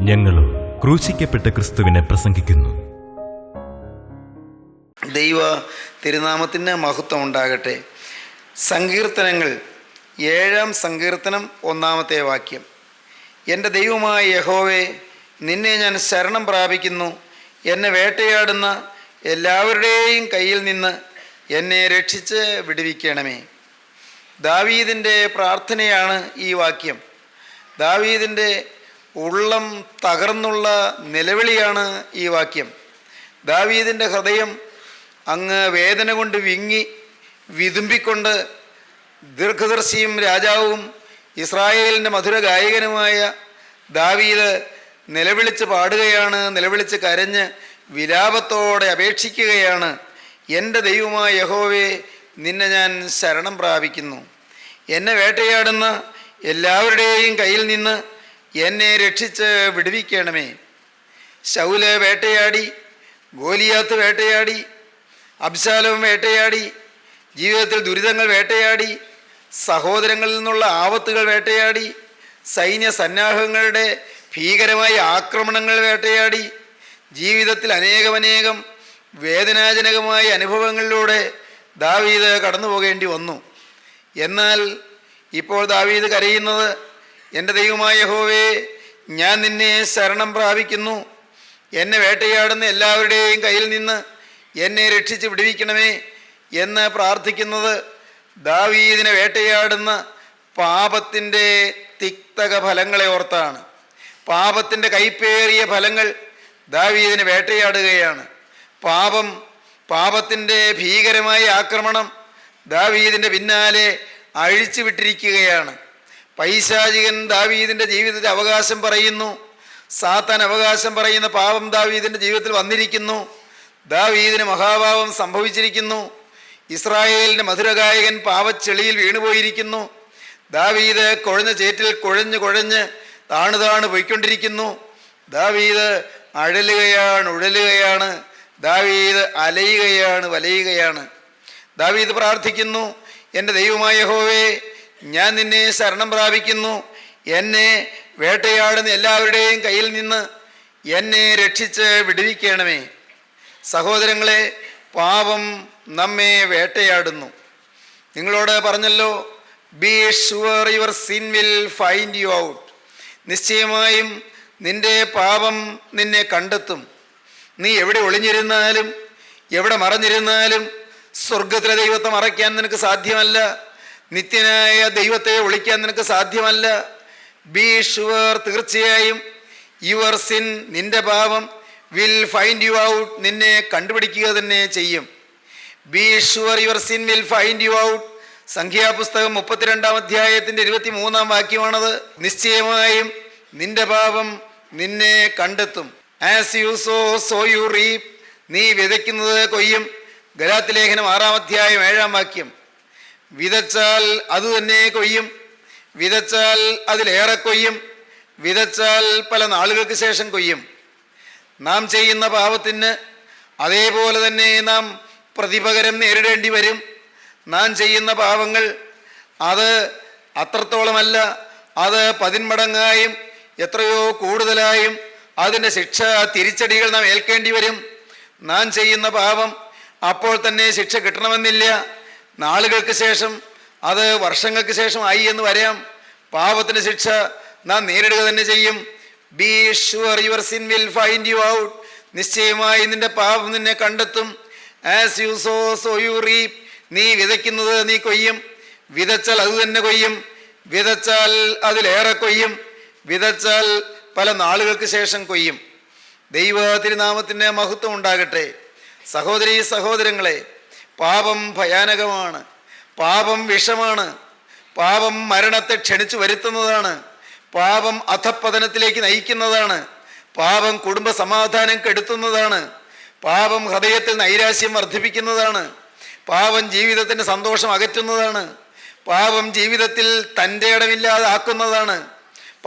ഞങ്ങളും ക്രൂശിക്കപ്പെട്ട ക്രിസ്തുവിനെ പ്രസംഗിക്കുന്നു. ദൈവ തിരുനാമത്തിന് മഹത്വം ഉണ്ടാകട്ടെ. സങ്കീർത്തനങ്ങൾ 7-ാം സങ്കീർത്തനം 1-ാമത്തെ വാക്യം. എൻ്റെ ദൈവമായ യഹോവേ, നിന്നെ ഞാൻ ശരണം പ്രാപിക്കുന്നു. എന്നെ വേട്ടയാടുന്ന എല്ലാവരുടെയും കയ്യിൽ നിന്ന് എന്നെ രക്ഷിച്ച് വിടുവിക്കണമേ. ദാവീദിൻ്റെ പ്രാർത്ഥനയാണ് ഈ വാക്യം. ദാവീദിൻ്റെ ഉള്ളം തകർന്നുള്ള നിലവിളിയാണ് ഈ വാക്യം. ദാവീദിൻ്റെ ഹൃദയം അങ്ങ് വേദന കൊണ്ട് വിങ്ങി വിതുമ്പിക്കൊണ്ട് ദീർഘദർശിയും രാജാവും ഇസ്രായേലിൻ്റെ മധുര ഗായകനുമായ ദാവീദ് നിലവിളിച്ച് പാടുകയാണ്. നിലവിളിച്ച് കരഞ്ഞ് വിലാപത്തോടെ അപേക്ഷിക്കുകയാണ്. എൻ്റെ ദൈവമായ യഹോവേ, നിന്നെ ഞാൻ ശരണം പ്രാപിക്കുന്നു. എന്നെ വേട്ടയാടുന്ന എല്ലാവരുടെയും കയ്യിൽ നിന്ന് എന്നെ രക്ഷിച്ച് വിടുവിക്കണമേ. ശൗല് വേട്ടയാടി, ഗോലിയാത്ത് വേട്ടയാടി, അബ്ശാലോം വേട്ടയാടി, ജീവിതത്തിൽ ദുരിതങ്ങൾ വേട്ടയാടി, സഹോദരങ്ങളിൽ നിന്നുള്ള ആപത്തുകൾ വേട്ടയാടി, സൈന്യ സന്നാഹങ്ങളുടെ ഭീകരമായ ആക്രമണങ്ങൾ വേട്ടയാടി, ജീവിതത്തിൽ അനേകം വേദനാജനകമായ അനുഭവങ്ങളിലൂടെ ദാവീദ് കടന്നു പോകേണ്ടി വന്നു. എന്നാൽ ഇപ്പോൾ ദാവീദ് കരയുന്നത്, എൻ്റെ ദൈവമായ യഹോവേ, ഞാൻ നിന്നെ ശരണം പ്രാപിക്കുന്നു. എന്നെ വേട്ടയാടുന്ന എല്ലാവരുടെയും കയ്യിൽ നിന്ന് എന്നെ രക്ഷിച്ച് വിടുവിക്കണമേ എന്ന് പ്രാർത്ഥിക്കുന്നത് ദാവീദിനെ വേട്ടയാടുന്ന പാപത്തിൻ്റെ തിക്തക ഫലങ്ങളെ ഓർത്താണ്. പാപത്തിൻ്റെ കൈപ്പേറിയ ഫലങ്ങൾ ദാവീദിനെ വേട്ടയാടുകയാണ്. പാപത്തിൻ്റെ ഭീകരമായ ആക്രമണം ദാവീദിൻ്റെ പിന്നാലെ അഴിച്ചു വിട്ടിരിക്കുകയാണ്. പൈശാചികൻ ദാവീദിൻ്റെ ജീവിതത്തിൽ അവകാശം പറയുന്നു. സാത്താൻ അവകാശം പറയുന്ന പാപം ദാവീദിൻ്റെ ജീവിതത്തിൽ വന്നിരിക്കുന്നു. ദാവീദിന് മഹാപാപം സംഭവിച്ചിരിക്കുന്നു. ഇസ്രായേലിൻ്റെ മധുരഗായകൻ പാപച്ചെളിയിൽ വീണുപോയിരിക്കുന്നു. ദാവീദ് കുഴഞ്ഞ ചേറ്റിൽ കുഴഞ്ഞ് താണു പോയിക്കൊണ്ടിരിക്കുന്നു. ദാവീദ് ഉഴലുകയാണ്. ദാവീദ് വലയുകയാണ്. ദാവീദ് പ്രാർത്ഥിക്കുന്നു, എൻ്റെ ദൈവമായ യഹോവേ, ഞാൻ നിന്നെ ശരണം പ്രാപിക്കുന്നു. എന്നെ വേട്ടയാടുന്ന എല്ലാവരുടെയും കയ്യിൽ നിന്ന് എന്നെ രക്ഷിച്ച് വിടുവിക്കണമേ. സഹോദരങ്ങളെ, പാപം നമ്മെ വേട്ടയാടുന്നു. നിങ്ങളോട് പറഞ്ഞല്ലോ, be sure your sin will find you out. നിശ്ചയമായും നിന്റെ പാപം നിന്നെ കണ്ടെത്തും. നീ എവിടെ ഒളിഞ്ഞിരുന്നാലും എവിടെ മറഞ്ഞിരുന്നാലും സ്വർഗത്തിലെ ദൈവത്തെ മറയ്ക്കാൻ നിനക്ക് സാധ്യമല്ല. നിത്യനായ ദൈവത്തെ ഒളിക്കാൻ നിനക്ക് സാധ്യമല്ല. ബി ഷുവർ, തീർച്ചയായും യുവർ സിൻ, നിന്റെ പാപം വിൽ ഫൈൻഡ് യു ഔട്ട്, നിന്നെ കണ്ടുപിടിക്കുക തന്നെ ചെയ്യും. Be sure your sin will find you out. സംഖ്യാപുസ്തകം 32-ാം അധ്യായത്തിൻ്റെ 23-ാം വാക്യമാണത്. നിശ്ചയമായും നിന്റെ പാപം നിന്നെ കണ്ടെത്തും. As you sow you reap. നീ വിതയ്ക്കുന്നത് കൊയ്യും. ഗലാത്യലേഖനം 6-ാം അധ്യായം 7-ാം വാക്യം. വിതച്ചാൽ അത് തന്നെ കൊയ്യും. വിതച്ചാൽ അതിലേറെ കൊയ്യും. വിതച്ചാൽ പല നാളുകൾക്ക് ശേഷം കൊയ്യും. നാം ചെയ്യുന്ന പാപത്തിന് അതേപോലെ തന്നെ നാം പ്രതിപകരം നേരിടേണ്ടി വരും. നാം ചെയ്യുന്ന പാപങ്ങൾ അത് അത്രത്തോളമല്ല, അത് 10 മടങ്ങായും എത്രയോ കൂടുതലായും അതിൻ്റെ ശിക്ഷ, തിരിച്ചടികൾ നാം ഏൽക്കേണ്ടി വരും. നാം ചെയ്യുന്ന പാപം അപ്പോൾ തന്നെ ശിക്ഷ കിട്ടണമെന്നില്ല. നാളുകൾക്ക് ശേഷം, അത് വർഷങ്ങൾക്ക് ശേഷം ആയി എന്ന് വരാം. പാപത്തിൻ്റെ ശിക്ഷ നാം നേരിടുക തന്നെ ചെയ്യും. Be sure your sin will find you out. നിശ്ചയമായി നിന്റെ പാപം നിന്നെ കണ്ടെത്തും. As you sow you reap. നീ വിതയ്ക്കുന്നത് നീ കൊയ്യും. വിതച്ചാൽ അത് തന്നെ കൊയ്യും. വിതച്ചാൽ അതിലേറെ കൊയ്യും. വിതച്ചാൽ പല നാളുകൾക്ക് ശേഷം കൊയ്യും. ദൈവ തിരുനാമത്തിന് മഹത്വം ഉണ്ടാകട്ടെ. സഹോദരീ സഹോദരങ്ങളെ, പാപം ഭയാനകമാണ്. പാപം വിഷമാണ്. പാപം മരണത്തെ ക്ഷണിച്ചു വരുത്തുന്നതാണ്. പാപം അധപ്പതനത്തിലേക്ക് നയിക്കുന്നതാണ്. പാപം കുടുംബ സമാധാനം കെടുത്തുന്നതാണ്. പാപം ഹൃദയത്തിൽ നൈരാശ്യം വർദ്ധിപ്പിക്കുന്നതാണ്. പാപം ജീവിതത്തിൻ്റെ സന്തോഷം അകറ്റുന്നതാണ്. പാപം ജീവിതത്തിൽ തൻ്റെ ഇടമില്ലാതാക്കുന്നതാണ്.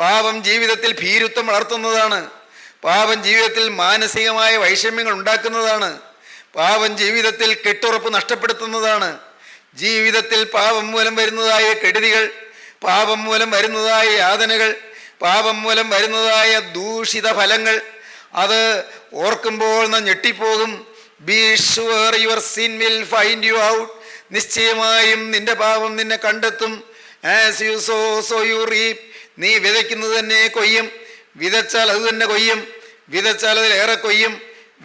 പാപം ജീവിതത്തിൽ ഭീരുത്വം വളർത്തുന്നതാണ്. പാപം ജീവിതത്തിൽ മാനസികമായ വൈഷമ്യങ്ങൾ ഉണ്ടാക്കുന്നതാണ്. പാപം ജീവിതത്തിൽ കെട്ടുറപ്പ് നഷ്ടപ്പെടുത്തുന്നതാണ്. ജീവിതത്തിൽ പാപം മൂലം വരുന്നതായ കെടുതികൾ, പാപം മൂലം വരുന്നതായ യാതനകൾ, പാപം മൂലം വരുന്നതായ ദൂഷിത ഫലങ്ങൾ, അത് ഓർക്കുമ്പോൾ നാം ഞെട്ടിപ്പോകും. Be sure your sin will find you out. നിശ്ചയമായും നിന്റെ പാപം നിന്നെ കണ്ടെത്തും. As you sow so you reap. നീ വിതയ്ക്കുന്നത് തന്നെ കൊയ്യും. വിതച്ചാൽ അത് തന്നെ കൊയ്യും. വിതച്ചാൽ അതിലേറെ കൊയ്യും.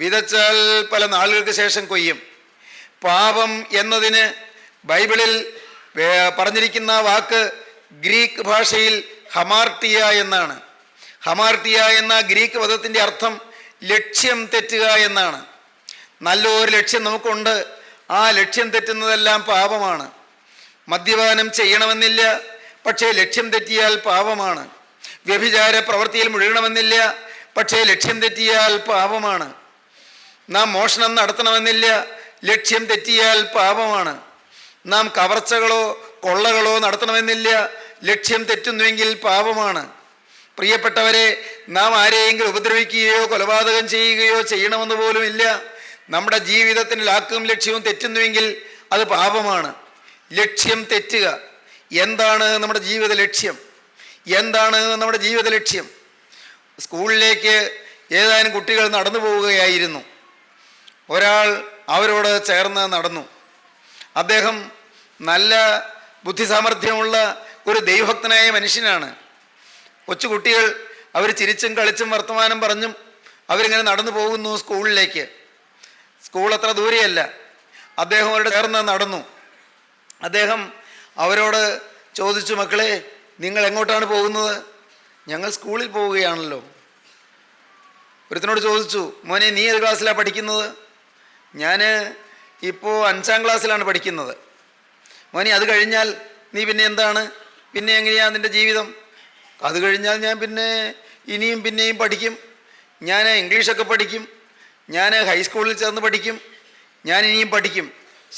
വിതച്ചാൽ പല നാളുകൾക്ക് ശേഷം കൊയ്യും. പാപം എന്നതിന് ബൈബിളിൽ പറഞ്ഞിരിക്കുന്ന വാക്ക് ഗ്രീക്ക് ഭാഷയിൽ ഹമാർട്ടിയ എന്നാണ്. ഹമാർട്ടിയ എന്ന ഗ്രീക്ക് പദത്തിൻ്റെ അർത്ഥം ലക്ഷ്യം തെറ്റുക എന്നാണ്. നല്ലൊരു ലക്ഷ്യം നമുക്കുണ്ട്, ആ ലക്ഷ്യം തെറ്റുന്നതെല്ലാം പാപമാണ്. മദ്യപാനം ചെയ്യണമെന്നില്ല, പക്ഷേ ലക്ഷ്യം തെറ്റിയാൽ പാപമാണ്. വ്യഭിചാര പ്രവൃത്തിയിൽ മുഴുകണമെന്നില്ല, പക്ഷേ ലക്ഷ്യം തെറ്റിയാൽ പാപമാണ്. നാം മോഷണം നടത്തണമെന്നില്ല, ലക്ഷ്യം തെറ്റിയാൽ പാപമാണ്. നാം കവർച്ചകളോ കൊള്ളകളോ നടത്തണമെന്നില്ല, ലക്ഷ്യം തെറ്റുന്നുവെങ്കിൽ പാപമാണ്. പ്രിയപ്പെട്ടവരെ, നാം ആരെയെങ്കിലും ഉപദ്രവിക്കുകയോ കൊലപാതകം ചെയ്യുകയോ ചെയ്യണമെന്ന് പോലുമില്ല. നമ്മുടെ ജീവിതത്തിന് ലാക്കും ലക്ഷ്യവും തെറ്റുന്നുവെങ്കിൽ അത് പാപമാണ്. ലക്ഷ്യം തെറ്റുക. എന്താണ് നമ്മുടെ ജീവിത ലക്ഷ്യം? എന്താണ് നമ്മുടെ ജീവിത ലക്ഷ്യം? സ്കൂളിലേക്ക് ഏതാനും കുട്ടികൾ നടന്നു പോവുകയായിരുന്നു. ഒരാൾ അവരോട് ചേർന്ന് നടന്നു. അദ്ദേഹം നല്ല ബുദ്ധിസാമർഥ്യമുള്ള ഒരു ദൈവഭക്തനായ മനുഷ്യനാണ്. കൊച്ചുകുട്ടികൾ അവർ ചിരിച്ചും കളിച്ചും വർത്തമാനം പറഞ്ഞും അവരിങ്ങനെ നടന്നു പോകുന്നു സ്കൂളിലേക്ക്. സ്കൂൾ അത്ര ദൂരെയല്ല. അദ്ദേഹം അവരുടെ ചേർന്ന് നടന്നു. അദ്ദേഹം അവരോട് ചോദിച്ചു, മക്കളെ, നിങ്ങൾ എങ്ങോട്ടാണ് പോകുന്നത്? ഞങ്ങൾ സ്കൂളിൽ പോവുകയാണല്ലോ. ഒരുത്തനോട് ചോദിച്ചു, മോനെ, നീ ഏത് ക്ലാസ്സിലാണ് പഠിക്കുന്നത്? ഞാൻ ഇപ്പോൾ 5ാം ക്ലാസ്സിലാണ് പഠിക്കുന്നത്. മോനെ, അത് കഴിഞ്ഞാൽ നീ പിന്നെ എന്താണ്? പിന്നെ എങ്ങനെയാണ് നിൻ്റെ ജീവിതം? അത് കഴിഞ്ഞാൽ ഞാൻ പിന്നെ പിന്നെയും പഠിക്കും. ഞാൻ ഇംഗ്ലീഷൊക്കെ പഠിക്കും. ഞാൻ ഹൈസ്കൂളിൽ ചേർന്ന് പഠിക്കും. ഞാൻ ഇനിയും പഠിക്കും.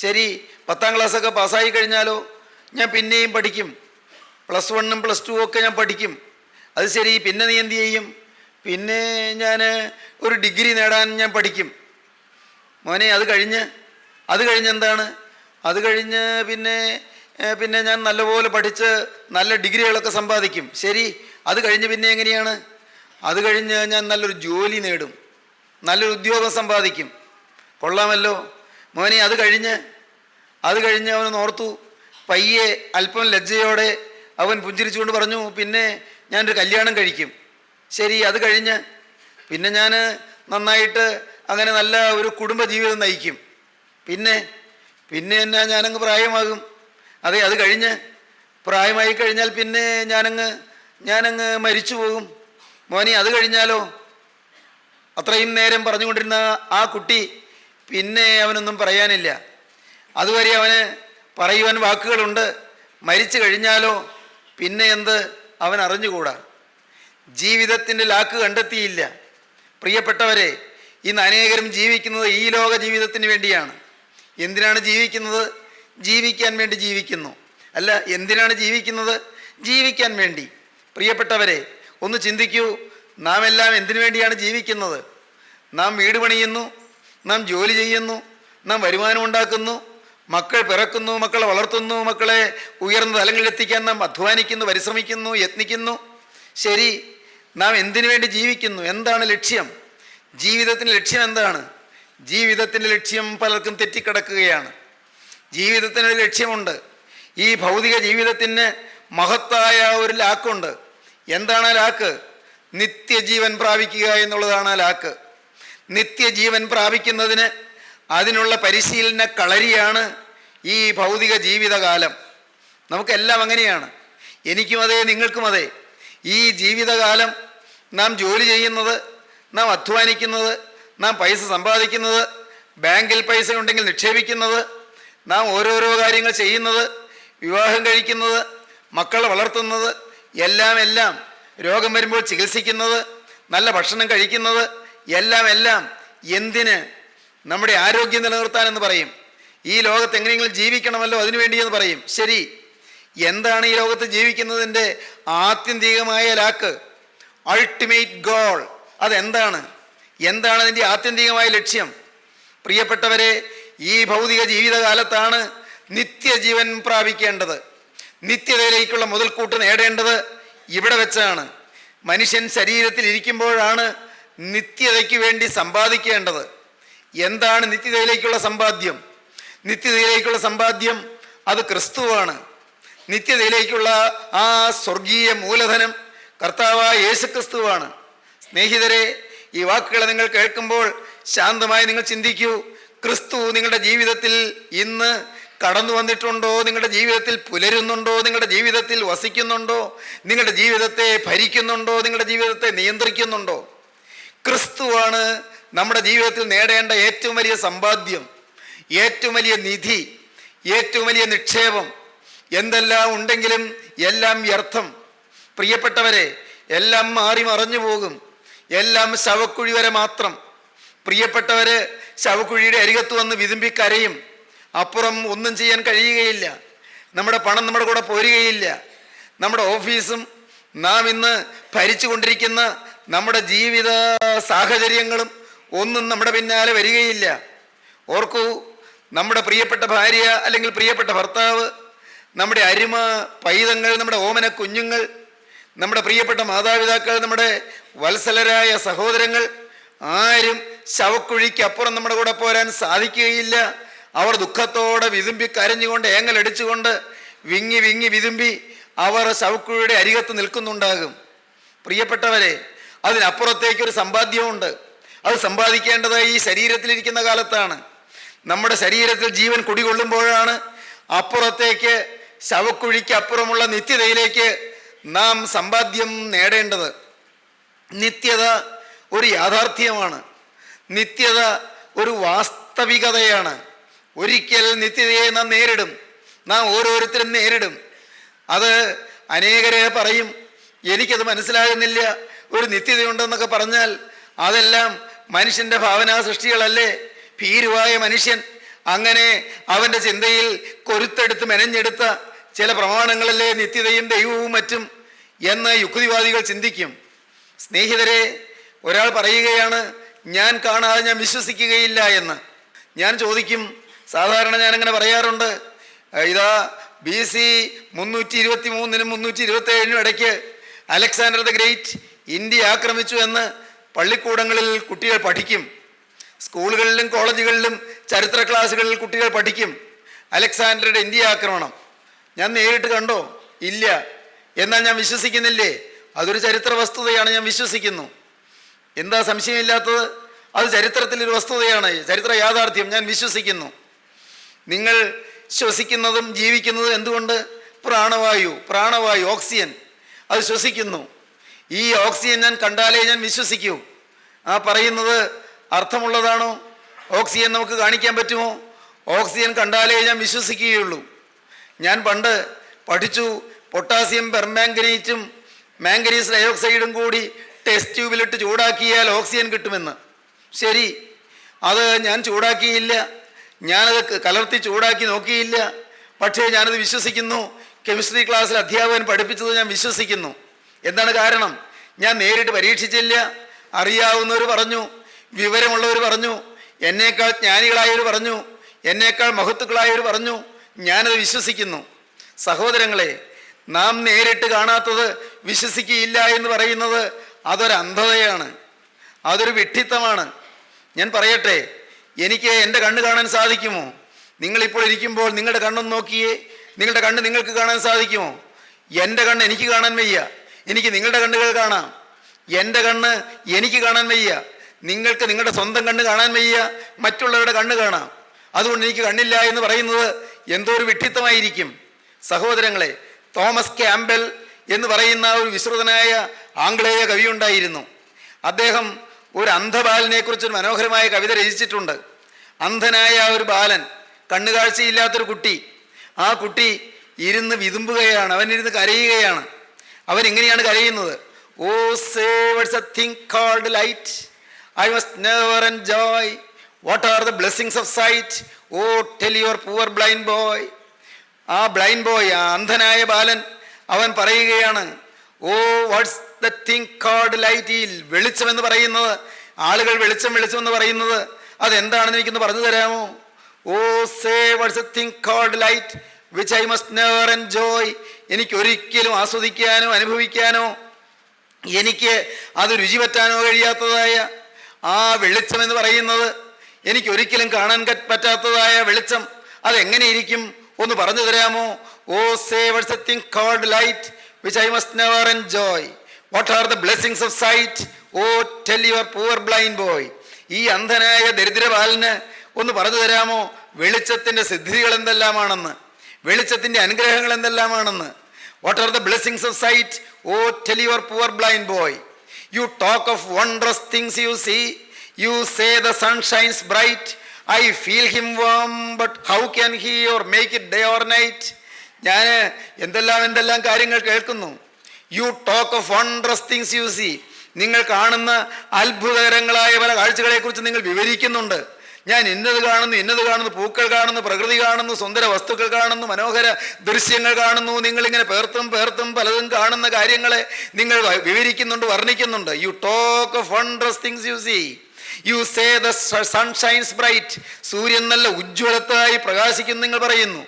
ശരി, 10ാം ക്ലാസ്സൊക്കെ പാസ്സായി കഴിഞ്ഞാലോ? ഞാൻ പിന്നെയും പഠിക്കും. +1ഉം +2 ഒക്കെ ഞാൻ പഠിക്കും. അത് ശരി, പിന്നെ നീ എന്ത് ചെയ്യും? പിന്നെ ഞാൻ ഒരു ഡിഗ്രി നേടാൻ ഞാൻ പഠിക്കും. മോനെ, അത് കഴിഞ്ഞ് എന്താണ്? അത് കഴിഞ്ഞ് പിന്നെ ഞാൻ നല്ലപോലെ പഠിച്ച് നല്ല ഡിഗ്രികളൊക്കെ സമ്പാദിക്കും. ശരി, അത് കഴിഞ്ഞ് പിന്നെ എങ്ങനെയാണ്? അത് കഴിഞ്ഞ് ഞാൻ നല്ലൊരു ജോലി നേടും, നല്ലൊരു ഉദ്യോഗം സമ്പാദിക്കും. കൊള്ളാമല്ലോ. മോനെ, അത് കഴിഞ്ഞ് അവൻ ഓർത്തു. പയ്യെ അല്പം ലജ്ജയോടെ അവൻ പുഞ്ചിരിച്ചുകൊണ്ട് പറഞ്ഞു, പിന്നെ ഞാനൊരു കല്യാണം കഴിക്കും. ശരി, അത് കഴിഞ്ഞ് പിന്നെ ഞാൻ നന്നായിട്ട് അങ്ങനെ നല്ല ഒരു കുടുംബജീവിതം നയിക്കും. പിന്നെ എന്നാ ഞാനങ്ങ് പ്രായമാകും. അതെ, അത് കഴിഞ്ഞ് പ്രായമായി കഴിഞ്ഞാൽ പിന്നെ ഞാനങ്ങ് മരിച്ചു പോകും. മോനെ, അത് കഴിഞ്ഞാലോ? അത്രയും നേരം പറഞ്ഞുകൊണ്ടിരുന്ന ആ കുട്ടി പിന്നെ അവനൊന്നും പറയാനില്ല. അതുവരെ അവന് പറയുവാൻ വാക്കുകളുണ്ട്. മരിച്ചു കഴിഞ്ഞാലോ? പിന്നെ എന്ത് അവൻ അറിഞ്ഞുകൂടാ. ജീവിതത്തിൻ്റെ ലാക്ക് കണ്ടെത്തിയില്ല. പ്രിയപ്പെട്ടവരെ, ഇന്ന് അനേകരും ജീവിക്കുന്നത് ഈ ലോക ജീവിതത്തിന് വേണ്ടിയാണ്. എന്തിനാണ് ജീവിക്കുന്നത്? ജീവിക്കാൻ വേണ്ടി ജീവിക്കുന്നു. അല്ല, എന്തിനാണ് ജീവിക്കുന്നത്? ജീവിക്കാൻ വേണ്ടി. പ്രിയപ്പെട്ടവരെ, ഒന്ന് ചിന്തിക്കൂ. നാം എല്ലാം എന്തിനു വേണ്ടിയാണ് ജീവിക്കുന്നത്? നാം വീട് പണിയുന്നു, നാം ജോലി ചെയ്യുന്നു, നാം വരുമാനം ഉണ്ടാക്കുന്നു, മക്കൾ പിറക്കുന്നു, മക്കളെ വളർത്തുന്നു, മക്കളെ ഉയർന്ന തലങ്ങളിലെത്തിക്കാൻ നാം അധ്വാനിക്കുന്നു, പരിശ്രമിക്കുന്നു, യത്നിക്കുന്നു. ശരി, നാം എന്തിനു വേണ്ടി ജീവിക്കുന്നു? എന്താണ് ലക്ഷ്യം? ജീവിതത്തിൻ്റെ ലക്ഷ്യം എന്താണ്? ജീവിതത്തിൻ്റെ ലക്ഷ്യം പലർക്കും തെറ്റിക്കിടക്കുകയാണ്. ജീവിതത്തിനൊരു ലക്ഷ്യമുണ്ട്. ഈ ഭൗതിക ജീവിതത്തിന് മഹത്തായ ഒരു ലാക്കുണ്ട്. എന്താണ് ആ ലാക്ക്? നിത്യജീവൻ പ്രാപിക്കുക എന്നുള്ളതാണ് ആ ലാക്ക്. നിത്യജീവൻ പ്രാപിക്കുന്നതിന് അതിനുള്ള പരിശീലന കളരിയാണ് ഈ ഭൗതിക ജീവിതകാലം. നമുക്കെല്ലാം അങ്ങനെയാണ്. എനിക്കും അതെ, നിങ്ങൾക്കും അതെ. ഈ ജീവിതകാലം നാം ജോലി ചെയ്യുന്നത്, നാം അധ്വാനിക്കുന്നത്, നാം പൈസ സമ്പാദിക്കുന്നത്, ബാങ്കിൽ പൈസ ഉണ്ടെങ്കിൽ നിക്ഷേപിക്കുന്നത്, നാം ഓരോരോ കാര്യങ്ങൾ ചെയ്യുന്നത്, വിവാഹം കഴിക്കുന്നത്, മക്കളെ വളർത്തുന്നത്, എല്ലാം രോഗം വരുമ്പോൾ ചികിത്സിക്കുന്നത്, നല്ല ഭക്ഷണം കഴിക്കുന്നത്, എല്ലാം എന്തിന്? നമ്മുടെ ആരോഗ്യം നിലനിർത്താനെന്ന് പറയും. ഈ ലോകത്ത് എങ്ങനെയെങ്കിലും ജീവിക്കണമല്ലോ, അതിനുവേണ്ടിയെന്ന് പറയും. ശരി, എന്താണ് ഈ ലോകത്ത് ജീവിക്കുന്നതിൻ്റെ ആത്യന്തികമായ ലാക്ക്, അൾട്ടിമേറ്റ് ഗോൾ? അതെന്താണ്? എന്താണ് അതിൻ്റെ ആത്യന്തികമായ ലക്ഷ്യം? പ്രിയപ്പെട്ടവരെ, ഈ ഭൗതിക ജീവിതകാലത്താണ് നിത്യജീവൻ പ്രാപിക്കേണ്ടത്. നിത്യതയിലേക്കുള്ള മുതൽക്കൂട്ട് നേടേണ്ടത് ഇവിടെ വെച്ചാണ്. മനുഷ്യൻ ശരീരത്തിൽ ഇരിക്കുമ്പോഴാണ് നിത്യതയ്ക്ക് വേണ്ടി സമ്പാദിക്കേണ്ടത്. എന്താണ് നിത്യതയിലേക്കുള്ള സമ്പാദ്യം? നിത്യതയിലേക്കുള്ള സമ്പാദ്യം അത് ക്രിസ്തുവാണ്. നിത്യതയിലേക്കുള്ള ആ സ്വർഗീയ മൂലധനം കർത്താവായ യേശുക്രിസ്തുവാണ്. സ്നേഹിതരെ, ഈ വാക്കുകളെ നിങ്ങൾ കേൾക്കുമ്പോൾ ശാന്തമായി നിങ്ങൾ ചിന്തിക്കൂ. ക്രിസ്തു നിങ്ങളുടെ ജീവിതത്തിൽ ഇന്ന് കടന്നു വന്നിട്ടുണ്ടോ? നിങ്ങളുടെ ജീവിതത്തിൽ പുലരുന്നുണ്ടോ? നിങ്ങളുടെ ജീവിതത്തിൽ വസിക്കുന്നുണ്ടോ? നിങ്ങളുടെ ജീവിതത്തെ ഭരിക്കുന്നുണ്ടോ? നിങ്ങളുടെ ജീവിതത്തെ നിയന്ത്രിക്കുന്നുണ്ടോ? ക്രിസ്തുവാണ് നമ്മുടെ ജീവിതത്തിൽ നേടേണ്ട ഏറ്റവും വലിയ സമ്പാദ്യം, ഏറ്റവും വലിയ നിധി, ഏറ്റവും വലിയ നിക്ഷേപം. എന്തെല്ലാം ഉണ്ടെങ്കിലും എല്ലാം വ്യർത്ഥം. പ്രിയപ്പെട്ടവരെ, എല്ലാം മാറി മറഞ്ഞു പോകും. എല്ലാം ശവക്കുഴി വരെ മാത്രം. പ്രിയപ്പെട്ടവര് ശവക്കുഴിയുടെ അരികത്ത് വന്ന് വിതുമ്പി കരയും. അപ്പുറം ഒന്നും ചെയ്യാൻ കഴിയുകയില്ല. നമ്മുടെ പണം നമ്മുടെ കൂടെ പോരുകയില്ല. നമ്മുടെ ഓഫീസും നാം ഇന്ന് ഭരിച്ചു കൊണ്ടിരിക്കുന്ന നമ്മുടെ ജീവിത സാഹചര്യങ്ങളും ഒന്നും നമ്മുടെ പിന്നാലെ വരികയില്ല. ഓർക്കൂ, നമ്മുടെ പ്രിയപ്പെട്ട ഭാര്യ അല്ലെങ്കിൽ പ്രിയപ്പെട്ട ഭർത്താവ്, നമ്മുടെ അരുമ പൈതങ്ങൾ, നമ്മുടെ ഓമന കുഞ്ഞുങ്ങൾ, നമ്മുടെ പ്രിയപ്പെട്ട മാതാപിതാക്കൾ, നമ്മുടെ വത്സലരായ സഹോദരങ്ങൾ ആരും ശവക്കുഴിക്കപ്പുറം നമ്മുടെ കൂടെ പോരാൻ സാധിക്കുകയില്ല. അവർ ദുഃഖത്തോടെ വിതുമ്പി കരഞ്ഞുകൊണ്ട് ഏങ്ങലടിച്ചുകൊണ്ട് വിങ്ങി വിങ്ങി വിതുമ്പി അവർ ശവക്കുഴിയുടെ അരികത്ത് നിൽക്കുന്നുണ്ടാകും. പ്രിയപ്പെട്ടവരെ, അതിനപ്പുറത്തേക്കൊരു സമ്പാദ്യമുണ്ട്. അത് സമ്പാദിക്കേണ്ടത് ഈ ശരീരത്തിലിരിക്കുന്ന കാലത്താണ്. നമ്മുടെ ശരീരത്തിൽ ജീവൻ കുടികൊള്ളുമ്പോഴാണ് അപ്പുറത്തേക്ക്, ശവക്കുഴിക്ക് അപ്പുറമുള്ള നിത്യതയിലേക്ക് നാം സമ്പാദ്യം നേടേണ്ടത്. നിത്യത ഒരു യാഥാർത്ഥ്യമാണ്. നിത്യത ഒരു വാസ്തവികതയാണ്. ഒരിക്കൽ നിത്യതയെ നാം നേരിടും. നാം ഓരോരുത്തരും നേരിടും. അത് അനേകരെ പറയും, എനിക്കത് മനസ്സിലാകുന്നില്ല, ഒരു നിത്യതയുണ്ടെന്നൊക്കെ പറഞ്ഞാൽ അതെല്ലാം മനുഷ്യൻ്റെ ഭാവനാ സൃഷ്ടികളല്ലേ? ഭീരുവായ മനുഷ്യൻ അങ്ങനെ അവൻ്റെ ചിന്തയിൽ കൊരുത്തെടുത്ത് മെനഞ്ഞെടുത്ത ചില പ്രമാണങ്ങളല്ലേ നിത്യതയും ദൈവവും മറ്റും എന്ന് യുക്തിവാദികൾ ചിന്തിക്കും. സ്നേഹിതരെ, ഒരാൾ പറയുകയാണ്, ഞാൻ കാണാതെ ഞാൻ വിശ്വസിക്കുകയില്ല എന്ന്. ഞാൻ ചോദിക്കും, സാധാരണ ഞാനങ്ങനെ പറയാറുണ്ട്, ഇതാ BC 323 327 ഇടയ്ക്ക് അലക്സാണ്ടർ ദ ഗ്രേറ്റ് ഇന്ത്യ ആക്രമിച്ചു എന്ന് പള്ളിക്കൂടങ്ങളിൽ കുട്ടികൾ പഠിക്കും. സ്കൂളുകളിലും കോളേജുകളിലും ചരിത്ര ക്ലാസ്സുകളിൽ കുട്ടികൾ പഠിക്കും അലക്സാണ്ടറുടെ ഇന്ത്യ ആക്രമണം. ഞാൻ നേരിട്ട് കണ്ടോ? ഇല്ല. എന്നാൽ ഞാൻ വിശ്വസിക്കുന്നില്ലേ? അതൊരു ചരിത്ര വസ്തുതയാണ്, ഞാൻ വിശ്വസിക്കുന്നു. എന്താ സംശയമില്ലാത്തത്? അത് ചരിത്രത്തിലൊരു വസ്തുതയാണ്, ചരിത്ര യാഥാർത്ഥ്യം, ഞാൻ വിശ്വസിക്കുന്നു. നിങ്ങൾ ശ്വസിക്കുന്നതും ജീവിക്കുന്നതും എന്തുകൊണ്ട്? പ്രാണവായു ഓക്സിജൻ, അത് ശ്വസിക്കുന്നു. ഈ ഓക്സിജൻ ഞാൻ കണ്ടാലേ ഞാൻ വിശ്വസിക്കൂ. ആ പറയുന്നത് അർത്ഥമുള്ളതാണോ? ഓക്സിജൻ നമുക്ക് കാണിക്കാൻ പറ്റുമോ? ഓക്സിജൻ കണ്ടാലേ ഞാൻ വിശ്വസിക്കുകയുള്ളൂ. ഞാൻ പണ്ട് പഠിച്ചു, പൊട്ടാസ്യം പെർമാംഗനേറ്റും മാംഗനീസ് ഡയോക്സൈഡും കൂടി ടെസ്റ്റ് ട്യൂബിലിട്ട് ചൂടാക്കിയാൽ ഓക്സിജൻ കിട്ടുമെന്ന്. ശരി, അത് ഞാൻ ചൂടാക്കിയില്ല, ഞാനത് കലർത്തി ചൂടാക്കി നോക്കിയില്ല. പക്ഷേ ഞാനത് വിശ്വസിക്കുന്നു. കെമിസ്ട്രി ക്ലാസ്സിൽ അധ്യാപകൻ പഠിപ്പിച്ചത് ഞാൻ വിശ്വസിക്കുന്നു. എന്താണ് കാരണം? ഞാൻ നേരിട്ട് പരീക്ഷിച്ചില്ല. അറിയാവുന്നവർ പറഞ്ഞു, വിവരമുള്ളവർ പറഞ്ഞു, എന്നേക്കാൾ ജ്ഞാനികളായവർ പറഞ്ഞു, എന്നേക്കാൾ മഹത്തുക്കളായവർ പറഞ്ഞു. ഞാനത് വിശ്വസിക്കുന്നു. സഹോദരങ്ങളെ, നാം നേരിട്ട് കാണാത്തത് വിശ്വസിക്കുകയില്ല എന്ന് പറയുന്നത് അതൊരു അന്ധതയാണ്, അതൊരു വിഡ്ഢിത്തമാണ്. ഞാൻ പറയട്ടെ, എനിക്ക് എൻ്റെ കണ്ണ് കാണാൻ സാധിക്കുമോ? നിങ്ങളിപ്പോൾ ഇരിക്കുമ്പോൾ നിങ്ങളുടെ കണ്ണൊന്ന് നോക്കിയേ, നിങ്ങളുടെ കണ്ണ് നിങ്ങൾക്ക് കാണാൻ സാധിക്കുമോ? എൻ്റെ കണ്ണ് എനിക്ക് കാണാൻ വയ്യ, എനിക്ക് നിങ്ങളുടെ കണ്ണുകൾ കാണാം. എൻ്റെ കണ്ണ് എനിക്ക് കാണാൻ വയ്യ, നിങ്ങൾക്ക് നിങ്ങളുടെ സ്വന്തം കണ്ണ് കാണാൻ വയ്യ, മറ്റുള്ളവരുടെ കണ്ണ് കാണാം. അതുകൊണ്ട് എനിക്ക് കണ്ണില്ല എന്ന് പറയുന്നത് എന്തോ ഒരു വിഡ്ഢിത്തമായിരിക്കും. സഹോദരങ്ങളെ, തോമസ് ക്യാമ്പൽ എന്ന് പറയുന്ന ഒരു വിശ്രുതനായ ആംഗ്ലേയ കവി ഉണ്ടായിരുന്നു. അദ്ദേഹം ഒരു അന്ധബാലനെ കുറിച്ചൊരു മനോഹരമായ കവിത രചിച്ചിട്ടുണ്ട്. അന്ധനായ ഒരു ബാലൻ, കണ്ണുകാഴ്ചയില്ലാത്തൊരു കുട്ടി, ആ കുട്ടി ഇരുന്ന് വിതുമ്പുകയാണ്, അവനിരുന്ന് കരയുകയാണ്. അവൻ ഇങ്ങനെയാണ് കരയുന്നത്: O say what's a thing called light, I must never enjoy, what are the blessings of sight, O tell your poor blind boy. ആ ബ്ലൈൻഡ് ബോയ്, ആ അന്ധനായ ബാലൻ, അവൻ പറയുകയാണ്, O what's the thing called light. ഈ വെളിച്ചം എന്ന് പറയുന്നത്, ആളുകൾ വെളിച്ചം വെളിച്ചം എന്ന് പറയുന്നത് അതെന്താണെന്ന് എനിക്കൊന്ന് പറഞ്ഞു തരാമോ? O say what's the thing called light which I must never enjoy. എനിക്ക് ഒരിക്കലും ആസ്വദിക്കാനോ അനുഭവിക്കാനോ എനിക്ക് അത് രുചി പറ്റാനോ കഴിയാത്തതായ ആ വെളിച്ചം എന്ന് പറയുന്നത്, എനിക്ക് ഒരിക്കലും കാണാൻ പറ്റാത്തതായ വെളിച്ചം, അതെങ്ങനെ ഇരിക്കും? ഒന്ന് പറഞ്ഞു തരാമോ? O say what's the thing called light which I must never enjoy. What are the blessings of sight? Oh, tell your poor blind boy. ഈ അന്ധനായ ദരിദ്രബാലന് ഒന്ന് പറഞ്ഞു തരാമോ വെളിച്ചത്തിൻ്റെ സിദ്ധികൾ എന്തെല്ലാമാണെന്ന്, വെളിച്ചത്തിൻ്റെ അനുഗ്രഹങ്ങൾ എന്തെല്ലാമാണെന്ന്? What are the blessings of sight? Oh, tell your poor blind boy. You talk of wondrous things you see. You say the sun shines bright. I feel him warm, but how can he or make it day or night? ഞാൻ എന്തെല്ലാം കാര്യങ്ങൾ കേൾക്കുന്നു. You talk of wondrous things you see. നിങ്ങൾ കാണുന്ന അത്ഭുതകരങ്ങളായ പല കാഴ്ചകളെക്കുറിച്ച് നിങ്ങൾ വിവരിക്കുന്നുണ്ട്. ഞാൻ ഇന്നത് കാണുന്നു, പൂക്കൾ കാണുന്നു, പ്രകൃതി കാണുന്നു, സുന്ദര വസ്തുക്കൾ കാണുന്നു, മനോഹര ദൃശ്യങ്ങൾ കാണുന്നു. നിങ്ങളിങ്ങനെ പേർത്തും പലതും കാണുന്ന കാര്യങ്ങളെ നിങ്ങൾ വിവരിക്കുന്നുണ്ട്, വർണ്ണിക്കുന്നുണ്ട്. You talk of wondrous things you see. You say the sun shines bright. സൂര്യൻ നല്ല ഉജ്ജ്വലത്തായി പ്രകാശിക്കുന്നു നിങ്ങൾ പറയുന്നു.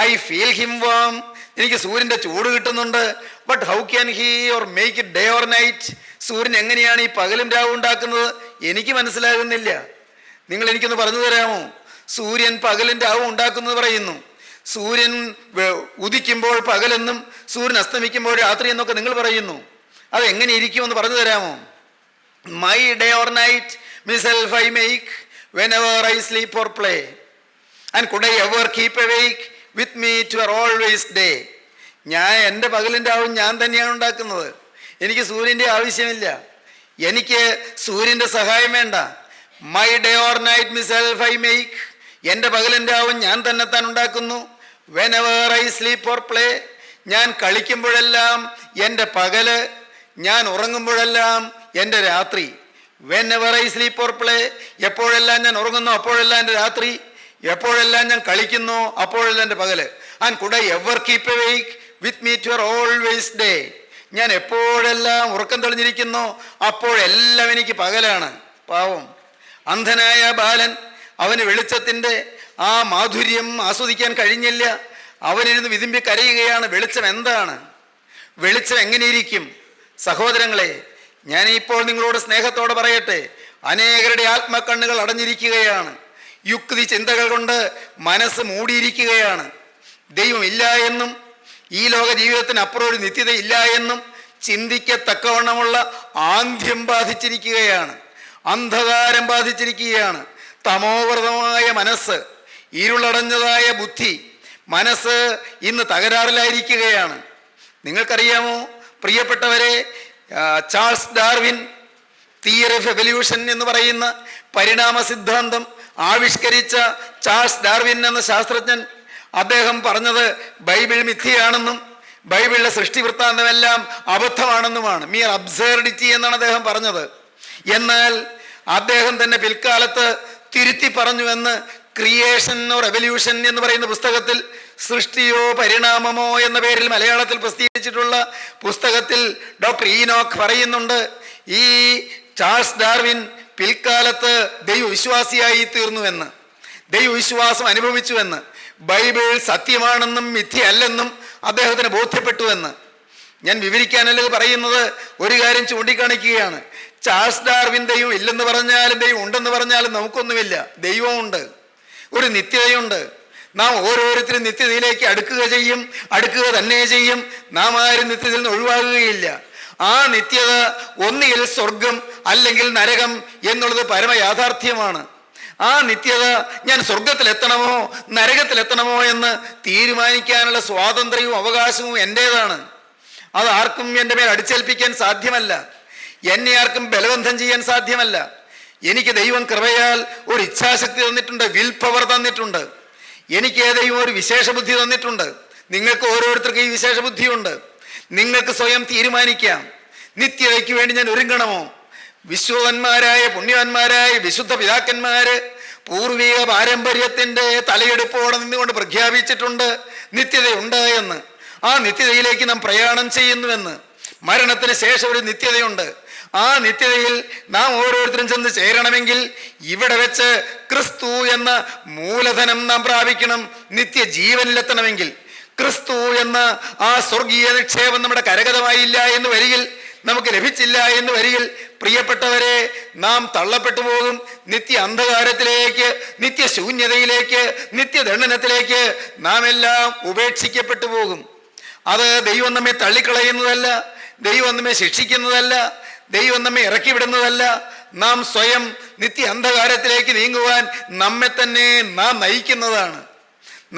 I feel him warm. എനിക്ക് സൂര്യൻ്റെ ചൂട് കിട്ടുന്നുണ്ട്. But how can he or make it day or night. സൂര്യൻ എങ്ങനെയാണ് ഈ പകലും രാവും ഉണ്ടാക്കുന്നത്? എനിക്ക് മനസ്സിലാകുന്നില്ല. നിങ്ങൾ എനിക്കൊന്ന് പറഞ്ഞു തരാമോ? സൂര്യൻ പകലും രാവും ഉണ്ടാക്കുന്നത് പറയുന്നു. സൂര്യൻ ഉദിക്കുമ്പോൾ പകലെന്നും സൂര്യൻ അസ്തമിക്കുമ്പോൾ രാത്രി എന്നൊക്കെ നിങ്ങൾ പറയുന്നു. അതെങ്ങനെ ഇരിക്കുമെന്ന് പറഞ്ഞു തരാമോ? My day or night myself I make whenever I sleep or play. And could I ever keep awake with me to our always day. ഞാൻ എൻ്റെ പകലിൻ്റെ ആവും ഞാൻ തന്നെയാണ് ഉണ്ടാക്കുന്നത്. എനിക്ക് സൂര്യൻ്റെ ആവശ്യമില്ല, എനിക്ക് സൂര്യൻ്റെ സഹായം വേണ്ട. My day or night myself I make. എൻ്റെ പകലിൻ്റെ ആവും ഞാൻ തന്നെത്താൻ ഉണ്ടാക്കുന്നു. Whenever I sleep or play. ഞാൻ കളിക്കുമ്പോഴെല്ലാം എൻ്റെ പകല്, ഞാൻ ഉറങ്ങുമ്പോഴെല്ലാം എൻ്റെ രാത്രി. Whenever I sleep or play. എപ്പോഴെല്ലാം ഞാൻ ഉറങ്ങുന്നു അപ്പോഴെല്ലാം എൻ്റെ രാത്രി, എപ്പോഴെല്ലാം ഞാൻ കളിക്കുന്നു അപ്പോഴെല്ലാം എൻ്റെ പകല്. And could I ever keep awake with me to your always day. ഞാൻ എപ്പോഴെല്ലാം ഉറക്കം തെളിഞ്ഞിരിക്കുന്നു അപ്പോഴെല്ലാം എനിക്ക് പകലാണ്. പാവം അന്ധനായ ബാലൻ, അവന് വെളിച്ചത്തിൻ്റെ ആ മാധുര്യം ആസ്വദിക്കാൻ കഴിഞ്ഞില്ല. അവനിരുന്ന് വിതുമ്പി കരയുകയാണ്. വെളിച്ചം എന്താണ്? വെളിച്ചം എങ്ങനെയിരിക്കും? സഹോദരങ്ങളെ, ഞാനിപ്പോൾ നിങ്ങളോട് സ്നേഹത്തോടെ പറയട്ടെ, അനേകരുടെ ആത്മക്കണ്ണുകൾ അടഞ്ഞിരിക്കുകയാണ്. യുക്തി ചിന്തകൾ കൊണ്ട് മനസ്സ് മൂടിയിരിക്കുകയാണ്. ദൈവമില്ല എന്നും ഈ ലോക ജീവിതത്തിന് അപ്പുറം ഒരു നിത്യത ഇല്ല എന്നും ചിന്തിക്കത്തക്കവണ്ണമുള്ള ആന്ധ്യം ബാധിച്ചിരിക്കുകയാണ്, അന്ധകാരം ബാധിച്ചിരിക്കുകയാണ്. തമോവൃതമായ മനസ്സ്, ഇരുളടഞ്ഞതായ ബുദ്ധി, മനസ്സ് ഇന്ന് തകരാറിലായിരിക്കുകയാണ്. നിങ്ങൾക്കറിയാമോ പ്രിയപ്പെട്ടവരെ, Charles Darwin theory of evolution എന്ന് പറയുന്ന പരിണാമ സിദ്ധാന്തം ആവിഷ്കരിച്ച ചാൾസ് ഡാർവിൻ എന്ന ശാസ്ത്രജ്ഞൻ, അദ്ദേഹം പറഞ്ഞത് ബൈബിൾ മിഥ്യയാണെന്നും ബൈബിളിലെ സൃഷ്ടി വൃത്താന്തമെല്ലാം അബദ്ധമാണെന്നുമാണ്. മിയർ അബ്സേർഡിറ്റി എന്നാണ് അദ്ദേഹം പറഞ്ഞത്. എന്നാൽ അദ്ദേഹം തന്നെ പിൽക്കാലത്ത് തിരുത്തി പറഞ്ഞു എന്ന് ക്രിയേഷൻ ഓർ എവല്യൂഷൻ എന്ന് പറയുന്ന പുസ്തകത്തിൽ, സൃഷ്ടിയോ പരിണാമമോ എന്ന പേരിൽ മലയാളത്തിൽ പ്രസിദ്ധീകരിച്ചിട്ടുള്ള പുസ്തകത്തിൽ ഡോക്ടർ ഈനോക്ക് പറയുന്നുണ്ട്, ഈ ചാൾസ് ഡാർവിൻ പിൽക്കാലത്ത് ദൈവവിശ്വാസിയായി തീർന്നുവെന്ന്, ദൈവവിശ്വാസം അനുഭവിച്ചുവെന്ന്, ബൈബിൾ സത്യമാണെന്നും മിഥ്യയല്ലെന്നും അദ്ദേഹത്തിന് ബോധ്യപ്പെട്ടുവെന്ന്. ഞാൻ വിവരിക്കാനല്ലത് പറയുന്നത്, ഒരു കാര്യം ചൂണ്ടിക്കാണിക്കുകയാണ്. ചാൾസ് ഡാർവിൻ ദൈവം ഇല്ലെന്ന് പറഞ്ഞാലും ദൈവം ഉണ്ടെന്ന് പറഞ്ഞാലും നമുക്കൊന്നുമില്ല. ദൈവമുണ്ട്, ഒരു നിത്യതയുണ്ട്. നാം ഓരോരുത്തരും നിത്യതയിലേക്ക് അടുക്കുക തന്നെ ചെയ്യും. നാം ആരും നിത്യതയിൽ നിന്ന് ഒഴിവാകുകയില്ല. ആ നിത്യത ഒന്നുകിൽ സ്വർഗം അല്ലെങ്കിൽ നരകം എന്നുള്ളത് പരമ യാഥാർത്ഥ്യമാണ്. ആ നിത്യത ഞാൻ സ്വർഗത്തിലെത്തണമോ നരകത്തിലെത്തണമോ എന്ന് തീരുമാനിക്കാനുള്ള സ്വാതന്ത്ര്യവും അവകാശവും എൻ്റേതാണ്. അത് ആർക്കും എൻ്റെ മേൽ അടിച്ചേൽപ്പിക്കാൻ സാധ്യമല്ല. എന്നെ ആർക്കും ബലബന്ധം ചെയ്യാൻ സാധ്യമല്ല. എനിക്ക് ദൈവം കൃപയാൽ ഒരു ഇച്ഛാശക്തി തന്നിട്ടുണ്ട്, വിൽ പവർ തന്നിട്ടുണ്ട്. എനിക്ക് ദൈവം ഒരു വിശേഷ ബുദ്ധി തന്നിട്ടുണ്ട്. നിങ്ങൾക്ക് ഓരോരുത്തർക്കും ഈ വിശേഷ ബുദ്ധിയുണ്ട്. നിങ്ങൾക്ക് സ്വയം തീരുമാനിക്കാം, നിത്യതയ്ക്ക് വേണ്ടി ഞാൻ ഒരുങ്ങണമോ? വിശ്വവന്മാരായ പുണ്യവാന്മാരായ വിശുദ്ധ പിതാക്കന്മാര് പൂർവിക പാരമ്പര്യത്തിൻ്റെ തലയെടുപ്പോടെ നിന്നുകൊണ്ട് പ്രഖ്യാപിച്ചിട്ടുണ്ട്, നിത്യതയുണ്ട് എന്ന്. ആ നിത്യതയിലേക്ക് നാം പ്രയാണം ചെയ്യുന്നുവെന്ന്. മരണത്തിന് ശേഷം ഒരു നിത്യതയുണ്ട്. ആ നിത്യതയിൽ നാം ഓരോരുത്തരും ചെന്ന് ചേരണമെങ്കിൽ ഇവിടെ വെച്ച് ക്രിസ്തു എന്ന മൂലധനം നാം പ്രാപിക്കണം. നിത്യജീവനിലെത്തണമെങ്കിൽ ക്രിസ്തു എന്ന ആ സ്വർഗീയ നിക്ഷേപം നമ്മുടെ കരഗതമായില്ല എന്ന് വരികിൽ, നമുക്ക് ലഭിച്ചില്ല എന്ന് വരികിൽ, പ്രിയപ്പെട്ടവരെ, നാം തള്ളപ്പെട്ടു പോകും. നിത്യ അന്ധകാരത്തിലേക്ക്, നിത്യശൂന്യതയിലേക്ക്, നിത്യദണ്ഡനത്തിലേക്ക് നാം എല്ലാം ഉപേക്ഷിക്കപ്പെട്ടു പോകും. അത് ദൈവം നമ്മെ തള്ളിക്കളയുന്നതല്ല, ദൈവം നമ്മെ ശിക്ഷിക്കുന്നതല്ല, ദൈവം നമ്മെ ഇറക്കി വിടുന്നതല്ല. നാം സ്വയം നിത്യ അന്ധകാരത്തിലേക്ക് നീങ്ങുവാൻ നമ്മെ തന്നെ നാം നയിക്കുന്നതാണ്.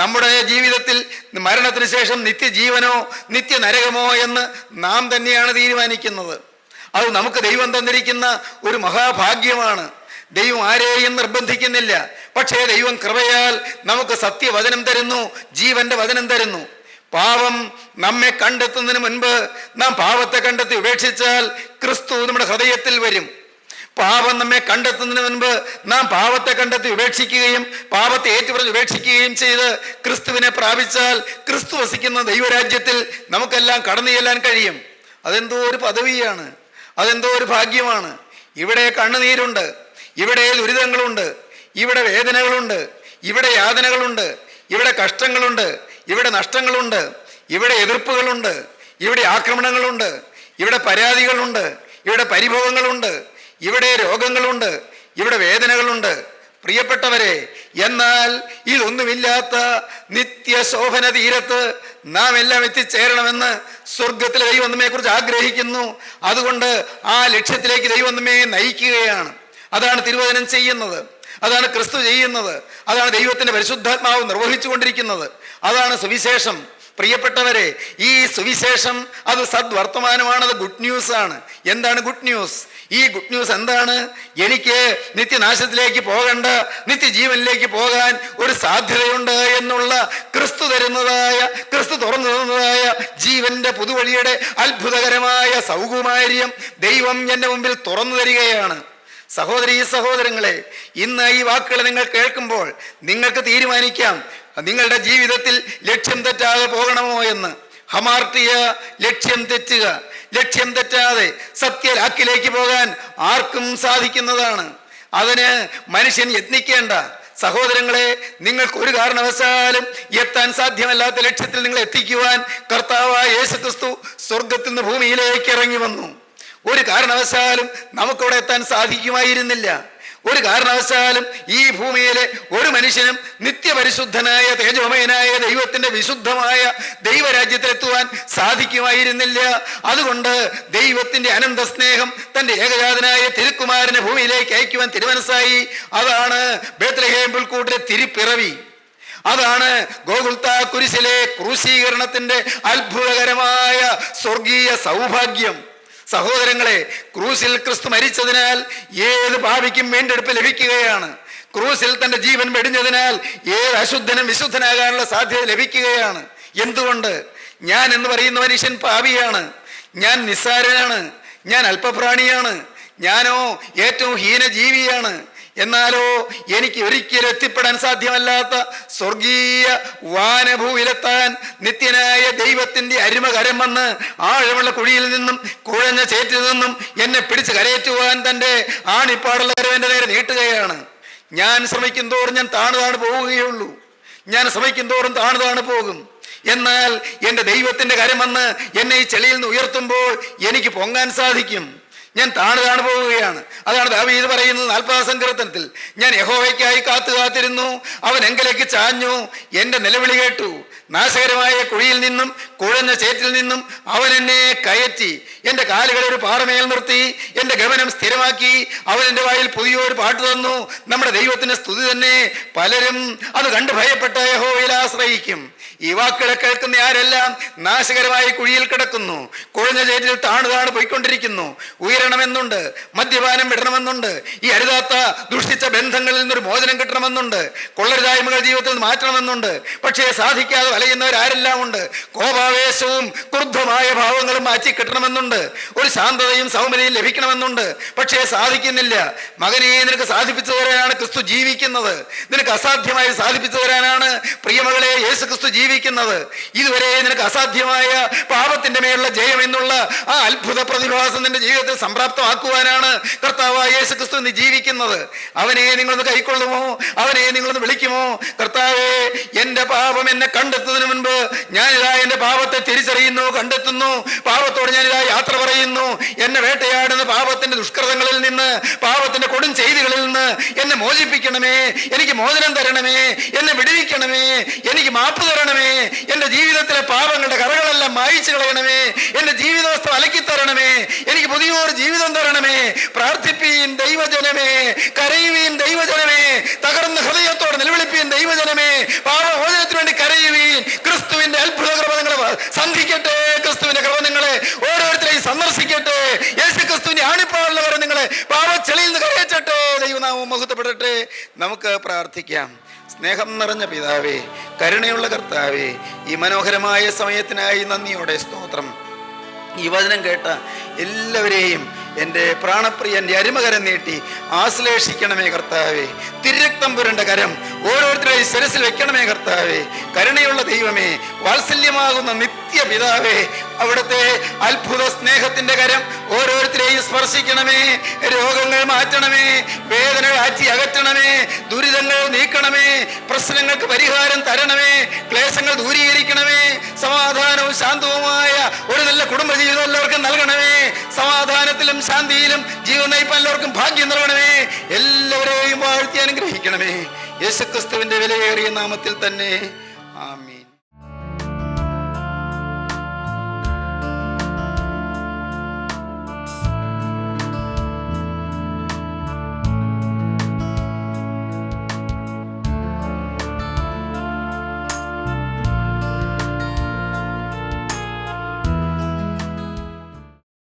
നമ്മുടെ ജീവിതത്തിൽ മരണത്തിന് ശേഷം നിത്യജീവനോ നിത്യനരകമോ എന്ന് നാം തന്നെയാണ് തീരുമാനിക്കുന്നത്. അത് നമുക്ക് ദൈവം തന്നിരിക്കുന്ന ഒരു മഹാഭാഗ്യമാണ്. ദൈവം ആരെയും നിർബന്ധിക്കുന്നില്ല. പക്ഷേ ദൈവം കൃപയാൽ നമുക്ക് സത്യവചനം തരുന്നു, ജീവന്റെ വചനം തരുന്നു. പാപം നമ്മെ കണ്ടെത്തുന്നതിന് മുൻപ് നാം പാപത്തെ കണ്ടെത്തി ഉപേക്ഷിച്ചാൽ ക്രിസ്തു നമ്മുടെ ഹൃദയത്തിൽ വരും. പാപം നമ്മെ കണ്ടെത്തുന്നതിന് മുൻപ് നാം പാപത്തെ കണ്ടെത്തി ഉപേക്ഷിക്കുകയും പാപത്തെ ഏറ്റുപറഞ്ഞ് ഉപേക്ഷിക്കുകയും ചെയ്ത് ക്രിസ്തുവിനെ പ്രാപിച്ചാൽ ക്രിസ്തു വസിക്കുന്ന ദൈവരാജ്യത്തിൽ നമുക്കെല്ലാം കടന്നു ചെല്ലാൻ കഴിയും. അതെന്തോ ഒരു പദവിയാണ്, അതെന്തോ ഒരു ഭാഗ്യമാണ്. ഇവിടെ കണ്ണുനീരുണ്ട്, ഇവിടെ ദുരിതങ്ങളുണ്ട്, ഇവിടെ വേദനകളുണ്ട്, ഇവിടെ യാതനകളുണ്ട്, ഇവിടെ കഷ്ടങ്ങളുണ്ട്, ഇവിടെ നഷ്ടങ്ങളുണ്ട്, ഇവിടെ എതിർപ്പുകളുണ്ട്, ഇവിടെ ആക്രമണങ്ങളുണ്ട്, ഇവിടെ പരാതികളുണ്ട്, ഇവിടെ പരിഭവങ്ങളുണ്ട്, ഇവിടെ രോഗങ്ങളുണ്ട്, ഇവിടെ വേദനകളുണ്ട്. പ്രിയപ്പെട്ടവരെ, എന്നാൽ ഇതൊന്നുമില്ലാത്ത നിത്യശോഭന തീരത്ത് നാം എല്ലാം എത്തിച്ചേരണമെന്ന് സ്വർഗത്തിലെ ദൈവം നമ്മെ കുറിച്ച് ആഗ്രഹിക്കുന്നു. അതുകൊണ്ട് ആ ലക്ഷ്യത്തിലേക്ക് ദൈവം നമ്മെ നയിക്കുകയാണ്. അതാണ് തിരുവചനം ചെയ്യുന്നത്, അതാണ് ക്രിസ്തു ചെയ്യുന്നത്, അതാണ് ദൈവത്തിന്റെ പരിശുദ്ധാത്മാവ് നിർവഹിച്ചു കൊണ്ടിരിക്കുന്നത്, അതാണ് സുവിശേഷം. പ്രിയപ്പെട്ടവരെ, ഈ സുവിശേഷം അത് സദ്വർത്തമാനമാണ്, അത് ഗുഡ് ന്യൂസ് ആണ്. എന്താണ് ഗുഡ് ന്യൂസ്? ഈ ഗുഡ് ന്യൂസ് എന്താണ്? എനിക്ക് നിത്യനാശത്തിലേക്ക് പോകണ്ട, നിത്യജീവനിലേക്ക് പോകാൻ ഒരു സാധ്യതയുണ്ട് എന്നുള്ള ക്രിസ്തു തരുന്നതായ, ക്രിസ്തു തുറന്നു തരുന്നതായ ജീവന്റെ പുതുവഴിയുടെ അത്ഭുതകരമായ സൗകുമാര്യം ദൈവം എൻ്റെ മുമ്പിൽ തുറന്നു തരികയാണ്. സഹോദരീ സഹോദരങ്ങളെ, ഇന്ന് ഈ വാക്കുകൾ നിങ്ങൾ കേൾക്കുമ്പോൾ നിങ്ങൾക്ക് തീരുമാനിക്കാം നിങ്ങളുടെ ജീവിതത്തിൽ ലക്ഷ്യം തെറ്റാതെ പോകണമോ എന്ന്. ഹമാർട്ടിയ ലക്ഷ്യം തെറ്റുക. ലക്ഷ്യം തെറ്റാതെ സത്യലാക്കിലേക്ക് പോകാൻ ആർക്കും സാധിക്കുന്നതാണ്. അതിന് മനുഷ്യൻ യത്നിക്കേണ്ട. സഹോദരങ്ങളെ, നിങ്ങൾക്ക് ഒരു കാരണവശാലും എത്താൻ സാധ്യമല്ലാത്ത ലക്ഷ്യത്തിൽ നിങ്ങൾ എത്തിക്കുവാൻ കർത്താവായ യേശുക്രിസ്തു സ്വർഗത്തിൽ നിന്ന് ഭൂമിയിലേക്ക് ഇറങ്ങി വന്നു. ഒരു കാരണവശാലും നമുക്കവിടെ എത്താൻ സാധിക്കുമായിരുന്നില്ല. ഒരു കാരണവശാലും ഈ ഭൂമിയിലെ ഒരു മനുഷ്യനും നിത്യപരിശുദ്ധനായ തേജോമയനായ ദൈവത്തിന്റെ വിശുദ്ധമായ ദൈവരാജ്യത്തിലെത്തുവാൻ സാധിക്കുമായിരുന്നില്ല. അതുകൊണ്ട് ദൈവത്തിന്റെ അനന്ത സ്നേഹം തന്റെ ഏകജാതനായ തിരുക്കുമാരനെ ഭൂമിയിലേക്ക് അയക്കുവാൻ തിരുമനസ്സായി. അതാണ് ബേത്ലഹേം പുൽക്കൂട്ടിലെ തിരുപ്പിറവി. അതാണ് ഗോകുൽത്താ കുരിശിലെ ക്രൂശീകരണത്തിന്റെ അത്ഭുതകരമായ സ്വർഗീയ സൗഭാഗ്യം. സഹോദരങ്ങളെ, ക്രൂസിൽ ക്രിസ്തു മരിച്ചതിനാൽ ഏത് പാപിക്കും വീണ്ടെടുപ്പ് ലഭിക്കുകയാണ്. ക്രൂസിൽ തന്റെ ജീവൻ വെടിഞ്ഞതിനാൽ ഏത് അശുദ്ധനും വിശുദ്ധനാകാനുള്ള സാധ്യത ലഭിക്കുകയാണ്. എന്തുകൊണ്ട്? ഞാൻ എന്ന് പറയുന്ന മനുഷ്യൻ പാപിയാണ്, ഞാൻ നിസ്സാരനാണ്, ഞാൻ അല്പപ്രാണിയാണ്, ഞാനോ ഏറ്റവും ഹീനജീവിയാണ്. എന്നാലോ എനിക്ക് ഒരിക്കലും എത്തിപ്പെടാൻ സാധ്യമല്ലാത്ത സ്വർഗീയ വാനഭൂവിലെത്താൻ നിത്യനായ ദൈവത്തിന്റെ അരുമകരം വന്ന് ആഴമുള്ള കുഴിയിൽ നിന്നും കുഴഞ്ഞ ചേറ്റിൽ നിന്നും എന്നെ പിടിച്ച് കരയേറ്റുവാൻ തൻ്റെ ആണിപ്പാടുള്ള എൻ്റെ നേരെ നീട്ടുകയാണ്. ഞാൻ ശ്രമിക്കും തോറും ഞാൻ താണു പോവുകയുള്ളൂ. ഞാൻ ശ്രമിക്കും തോറും താണു പോകും. എന്നാൽ എൻ്റെ ദൈവത്തിന്റെ കരം വന്ന് എന്നെ ഈ ചെളിയിൽ നിന്ന് ഉയർത്തുമ്പോൾ എനിക്ക് പൊങ്ങാൻ സാധിക്കും. ഞാൻ താണു പോവുകയാണ്. അതാണ് ദാവീദ് പറയുന്നത് 40-ാം സങ്കീർത്തനത്തിൽ, ഞാൻ യഹോവയ്ക്കായി കാത്തിരുന്നു, അവൻ എങ്കലേക്ക് ചാഞ്ഞു, എൻ്റെ നിലവിളി കേട്ടു. നാശകരമായ കുഴിയിൽ നിന്നും കുഴഞ്ഞ ചേറ്റിൽ നിന്നും അവൻ എന്നെ കയറ്റി, എൻ്റെ കാലുകളെ ഒരു പാറമേൽ നിർത്തി, എൻ്റെ ഗമനം സ്ഥിരമാക്കി. അവൻ എൻ്റെ വായിൽ പുതിയൊരു പാട്ട് തന്നു. നമ്മുടെ ദൈവത്തിന് സ്തുതി തന്നെ. പലരും അത് കണ്ട് ഭയപ്പെട്ട യഹോവയിൽ ആശ്രയിക്കും. ഈ വാക്കുകളെ കേൾക്കുന്ന ആരെല്ലാം നാശകരമായ കുഴിയിൽ കിടക്കുന്നു, കുഴഞ്ഞ ചേറ്റിൽ താണു പോയിക്കൊണ്ടിരിക്കുന്നു. ഉയരണമെന്നുണ്ട്, മദ്യപാനം വിടണമെന്നുണ്ട്, ഈ അരുതാത്ത ദുഷിച്ച ബന്ധങ്ങളിൽ നിന്നൊരു മോചനം കിട്ടണമെന്നുണ്ട്, കൊള്ളരുതായ്മകൾ ജീവിതത്തിൽ മാറ്റണമെന്നുണ്ട്. പക്ഷേ സാധിക്കാതെ വലയുന്നവരാരെല്ലാം ഉണ്ട്. കോപാവേശവും ക്രുദ്ധമായ ഭാവങ്ങളും മാറ്റി കിട്ടണമെന്നുണ്ട്, ഒരു ശാന്തതയും സൗമ്യതയും ലഭിക്കണമെന്നുണ്ട്. പക്ഷേ സാധിക്കുന്നില്ല. മകനെ, നിനക്ക് സാധിപ്പിച്ചു തരാനാണ് ക്രിസ്തു ജീവിക്കുന്നത്. നിനക്ക് അസാധ്യമായി സാധിപ്പിച്ചു തരാനാണ് പ്രിയമകളെ യേശു ക്രിസ്തു ജീവിക്കുന്നത്. ഇതുവരെ നിനക്ക് അസാധ്യമായ പാപത്തിന്റെ മേലുള്ള ജയം എന്നുള്ള ആ അത്ഭുത പ്രതിഭാസം നിന്റെ ജീവിതത്തിൽ സംപ്രാപ്തമാക്കുവാനാണ് കർത്താവായ യേശു ക്രിസ്തു നീ ജീവിക്കുന്നത്. അവനെ നിങ്ങളൊന്ന് കൈക്കൊള്ളുമോ? അവനെ നിങ്ങളൊന്ന് വിളിക്കുമോ? കർത്താവേ, എന്റെ പാപം എന്നെ കണ്ടെത്തുന്നതിന് മുൻപ് ഞാനിതാ എന്റെ പാപത്തെ തിരിച്ചറിയുന്നു, കണ്ടെത്തുന്നു. പാപത്തോട് ഞാനിതാ യാത്ര പറയുന്നു. എന്നെ വേട്ടയാടുന്ന പാപത്തിന്റെ ദുഷ്കൃതങ്ങളിൽ നിന്ന്, പാപത്തിന്റെ കൊടും ചെയ്തികളിൽ നിന്ന് എന്നെ മോചിപ്പിക്കണമേ. എനിക്ക് മോചനം തരണമേ. എന്നെ വിടുവിക്കണമേ. എനിക്ക് മാപ്പ് തരണമേ. എന്റെ ജീവിതത്തിലെ പാപങ്ങളുടെ കറകളെല്ലാം മായിച്ചു കളയണമേ. എന്റെ ജീവിതവസ്ഥ അലക്കി തരണമേ. എനിക്ക് പുതിയൊരു ജീവിതം തരണമേ. പ്രാർത്ഥിപ്പീൻ ദൈവജനമേ, കരയുവീൻ ദൈവജനമേ, തകർന്ന ഹൃദയത്തോടെ നിലവിളിപ്പീൻ ദൈവജനമേ, പാപമോചനത്തിന് വേണ്ടി കരയുവീൻ. ക്രിസ്തുവിന്റെ അത്ഭുത കൃപ നിങ്ങളെ സന്ധിക്കട്ടെ. ക്രിസ്തുവിന്റെ കൃപ നിങ്ങളെ ഓരോരുത്തരെയും സന്ദർശിക്കട്ടെ. യേശു ക്രിസ്തുവിന്റെ ആണിപ്പാടുള്ളവരെ നിങ്ങളെ പാപച്ചെളിയിൽ നിന്ന് കരയച്ചട്ടെ. ദൈവനാമം മഹത്വപ്പെടട്ടെ. നമുക്ക് പ്രാർത്ഥിക്കാം. സ്നേഹം നിറഞ്ഞ പിതാവേ, കരുണയുള്ള കർത്താവേ, ഈ മനോഹരമായ സമയത്തിനായി നന്ദിയോടെ സ്തോത്രം. ഈ വചനം കേട്ട എല്ലാവരെയും എൻ്റെ പ്രാണപ്രിയൻ്റെ അരുമകരം നീട്ടി ആശ്ലേഷിക്കണമേ കർത്താവേ. തിരുരക്തം പുരണ്ട കരം ഓരോരുത്തരുടെയും ശിരസിൽ വെക്കണമേ കർത്താവേ. കരുണയുള്ള ദൈവമേ, വാത്സല്യമാകുന്ന നിത്യ പിതാവേ, അവിടുത്തെ അത്ഭുത സ്നേഹത്തിന്റെ കരം ഓരോരുത്തരെയും സ്പർശിക്കണമേ. രോഗങ്ങൾ മാറ്റണമേ, വേദനകൾ അകറ്റണമേ, ദുരിതങ്ങൾ നീക്കണമേ, പ്രശ്നങ്ങൾക്ക് പരിഹാരം തരണമേ, ക്ലേശങ്ങൾ ദൂരീകരിക്കണമേ. സമാധാനവും ശാന്തവുമായ ഒരു നല്ല കുടുംബജീവിതം എല്ലാവർക്കും നൽകണമേ. സമാധാനത്തിലും ശാന്തിയിലും ജീവൻ നയിപ്പാൻ എല്ലാവർക്കും ഭാഗ്യം നൽകണമേ. എല്ലാവരെയും വാഴ്ത്തി അനുഗ്രഹിക്കണമേ. യേശുക്രിസ്തുവിന്റെ വിലയേറിയ നാമത്തിൽ തന്നെ. ആമീൻ.